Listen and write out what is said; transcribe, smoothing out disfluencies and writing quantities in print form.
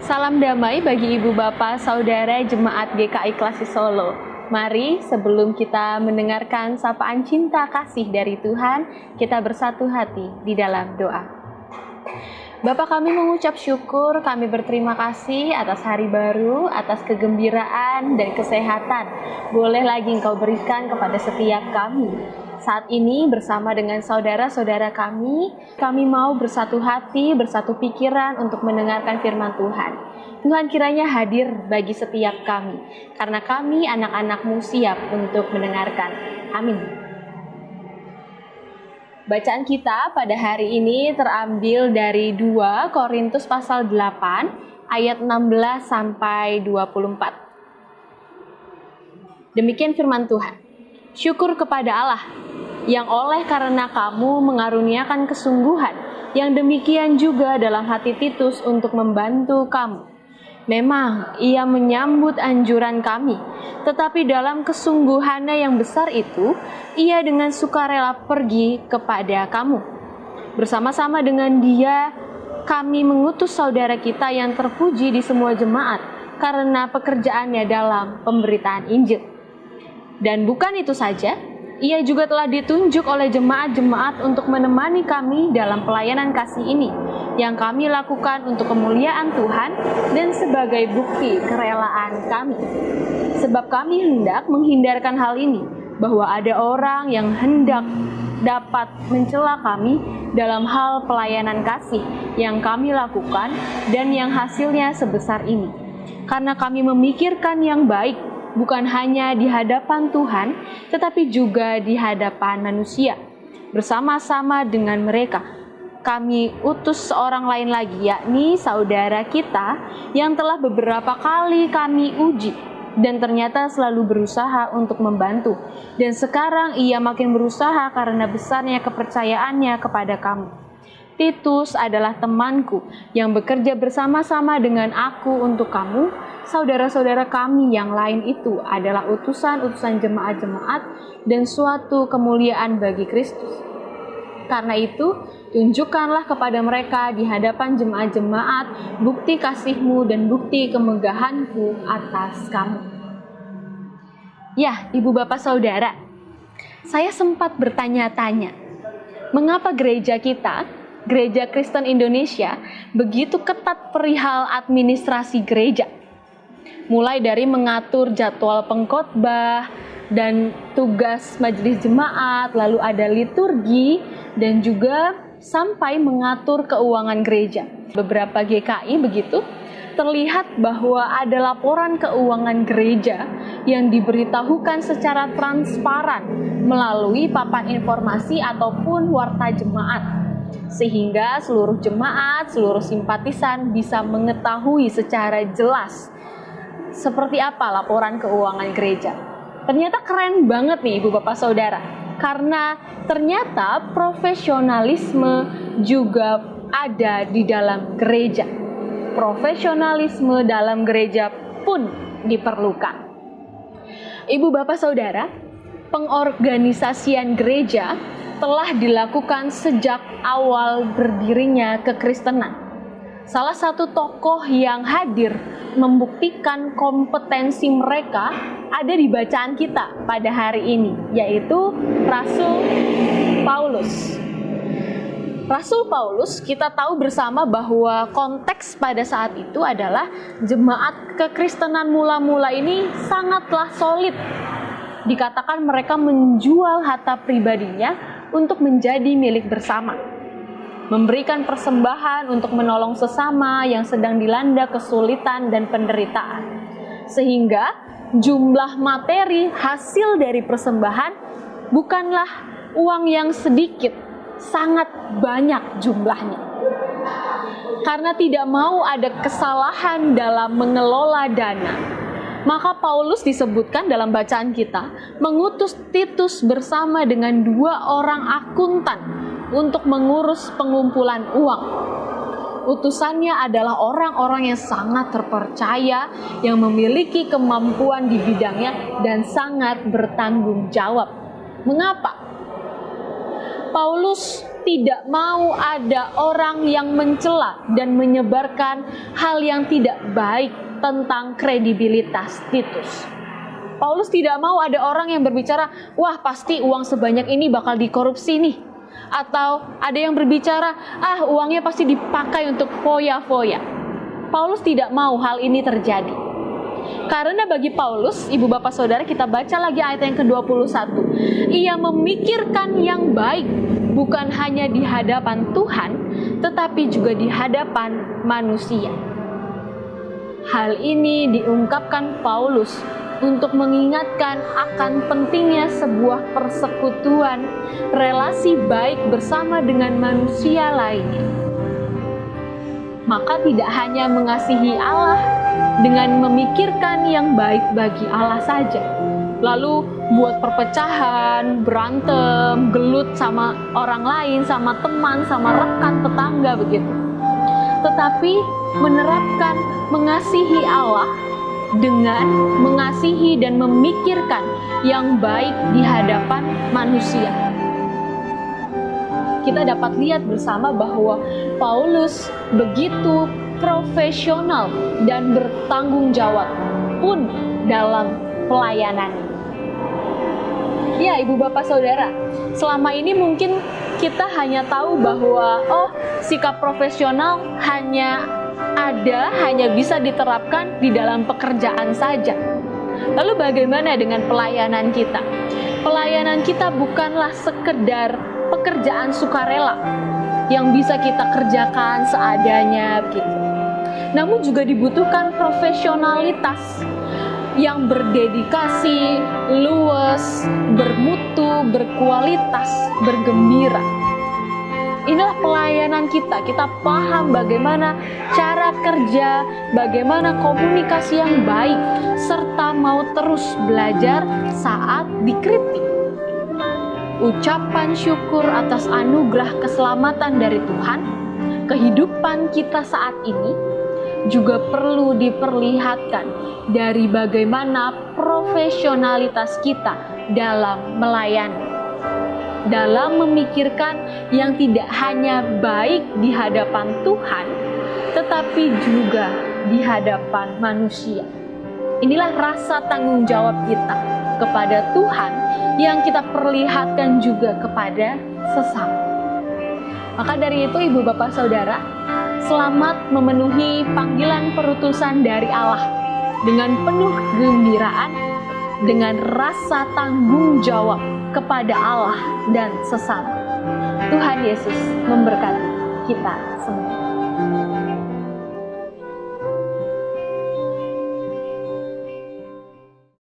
Salam damai bagi ibu bapak saudara jemaat GKI Klasik Solo. Mari sebelum kita mendengarkan sapaan cinta kasih dari Tuhan, kita bersatu hati di dalam doa. Bapa, kami mengucap syukur, kami berterima kasih atas hari baru, atas kegembiraan dan kesehatan. Boleh lagi Engkau berikan kepada setiap kami. Saat ini bersama dengan saudara-saudara kami mau bersatu hati, bersatu pikiran untuk mendengarkan firman Tuhan. Tuhan kiranya hadir bagi setiap kami, karena kami anak-anak-Mu siap untuk mendengarkan. Amin. Bacaan kita pada hari ini terambil dari 2 Korintus pasal 8 ayat 16 sampai 24. Demikian firman Tuhan. Syukur kepada Allah yang oleh karena kamu mengaruniakan kesungguhan yang demikian juga dalam hati Titus untuk membantu kamu. Memang ia menyambut anjuran kami, tetapi dalam kesungguhannya yang besar itu, ia dengan sukarela pergi kepada kamu. Bersama-sama dengan dia, kami mengutus saudara kita yang terpuji di semua jemaat, karena pekerjaannya dalam pemberitaan Injil. Dan bukan itu saja, ia juga telah ditunjuk oleh jemaat-jemaat untuk menemani kami dalam pelayanan kasih ini, yang kami lakukan untuk kemuliaan Tuhan dan sebagai bukti kerelaan kami. Sebab kami hendak menghindarkan hal ini, bahwa ada orang yang hendak dapat mencela kami dalam hal pelayanan kasih yang kami lakukan dan yang hasilnya sebesar ini. Karena kami memikirkan yang baik, bukan hanya di hadapan Tuhan, tetapi juga di hadapan manusia. Bersama-sama dengan mereka, kami utus seorang lain lagi, yakni saudara kita yang telah beberapa kali kami uji, dan ternyata selalu berusaha untuk membantu. Dan sekarang ia makin berusaha karena besarnya kepercayaannya kepada kamu. Titus adalah temanku yang bekerja bersama-sama dengan aku untuk kamu. Saudara-saudara kami yang lain itu adalah utusan-utusan jemaat-jemaat dan suatu kemuliaan bagi Kristus. Karena itu, tunjukkanlah kepada mereka di hadapan jemaat-jemaat bukti kasih-Mu dan bukti kemegahan-Ku atas kamu. Ya, ibu bapak saudara, saya sempat bertanya-tanya, mengapa gereja kita, Gereja Kristen Indonesia, begitu ketat perihal administrasi gereja? Mulai dari mengatur jadwal pengkhotbah dan tugas majelis jemaat, lalu ada liturgi, dan juga sampai mengatur keuangan gereja. Beberapa GKI begitu, terlihat bahwa ada laporan keuangan gereja yang diberitahukan secara transparan melalui papan informasi ataupun warta jemaat, sehingga seluruh jemaat, seluruh simpatisan bisa mengetahui secara jelas seperti apa laporan keuangan gereja. Ternyata keren banget nih ibu bapak saudara, karena ternyata profesionalisme juga ada di dalam gereja. Profesionalisme dalam gereja pun diperlukan. Ibu bapak saudara, pengorganisasian gereja telah dilakukan sejak awal berdirinya kekristenan. Salah satu tokoh yang hadir membuktikan kompetensi mereka ada di bacaan kita pada hari ini, yaitu Rasul Paulus. Rasul Paulus, kita tahu bersama bahwa konteks pada saat itu adalah jemaat kekristenan mula-mula ini sangatlah solid. Dikatakan mereka menjual harta pribadinya untuk menjadi milik bersama. Memberikan persembahan untuk menolong sesama yang sedang dilanda kesulitan dan penderitaan. Sehingga jumlah materi hasil dari persembahan bukanlah uang yang sedikit, sangat banyak jumlahnya. Karena tidak mau ada kesalahan dalam mengelola dana, maka Paulus disebutkan dalam bacaan kita mengutus Titus bersama dengan 2 orang akuntan untuk mengurus pengumpulan uang. Utusannya adalah orang-orang yang sangat terpercaya, yang memiliki kemampuan di bidangnya dan sangat bertanggung jawab. Mengapa? Paulus tidak mau ada orang yang mencela dan menyebarkan hal yang tidak baik tentang kredibilitas Titus. Paulus tidak mau ada orang yang berbicara, wah pasti uang sebanyak ini bakal dikorupsi nih. Atau ada yang berbicara, uangnya pasti dipakai untuk foya-foya. Paulus tidak mau hal ini terjadi. Karena bagi Paulus, ibu bapak saudara, kita baca lagi ayat yang ke-21. Ia memikirkan yang baik, bukan hanya di hadapan Tuhan, tetapi juga di hadapan manusia. Hal ini diungkapkan Paulus untuk mengingatkan akan pentingnya sebuah persekutuan, relasi baik bersama dengan manusia lainnya. Maka tidak hanya mengasihi Allah dengan memikirkan yang baik bagi Allah saja, lalu buat perpecahan, berantem, gelut sama orang lain, sama teman, sama rekan, tetangga begitu. Tetapi menerapkan mengasihi Allah dengan mengasihi dan memikirkan yang baik di hadapan manusia. Kita dapat lihat bersama bahwa Paulus begitu profesional dan bertanggung jawab pun dalam pelayanannya. Ya, ibu bapak saudara, selama ini mungkin kita hanya tahu bahwa sikap profesional hanya bisa diterapkan di dalam pekerjaan saja. Lalu bagaimana dengan pelayanan kita? Pelayanan kita bukanlah sekedar pekerjaan sukarela yang bisa kita kerjakan seadanya begitu. Namun juga dibutuhkan profesionalitas yang berdedikasi, luwes, bermutu, berkualitas, bergembira. Inilah pelayanan kita. Kita paham bagaimana cara kerja, bagaimana komunikasi yang baik, serta mau terus belajar saat dikritik. Ucapan syukur atas anugerah keselamatan dari Tuhan, kehidupan kita saat ini juga perlu diperlihatkan dari bagaimana profesionalitas kita dalam melayani, dalam memikirkan yang tidak hanya baik di hadapan Tuhan, tetapi juga di hadapan manusia. Inilah rasa tanggung jawab kita kepada Tuhan yang kita perlihatkan juga kepada sesama. Maka dari itu, ibu bapak saudara, selamat memenuhi panggilan perutusan dari Allah dengan penuh gembiraan, dengan rasa tanggung jawab kepada Allah dan sesama. Tuhan Yesus memberkati kita semua.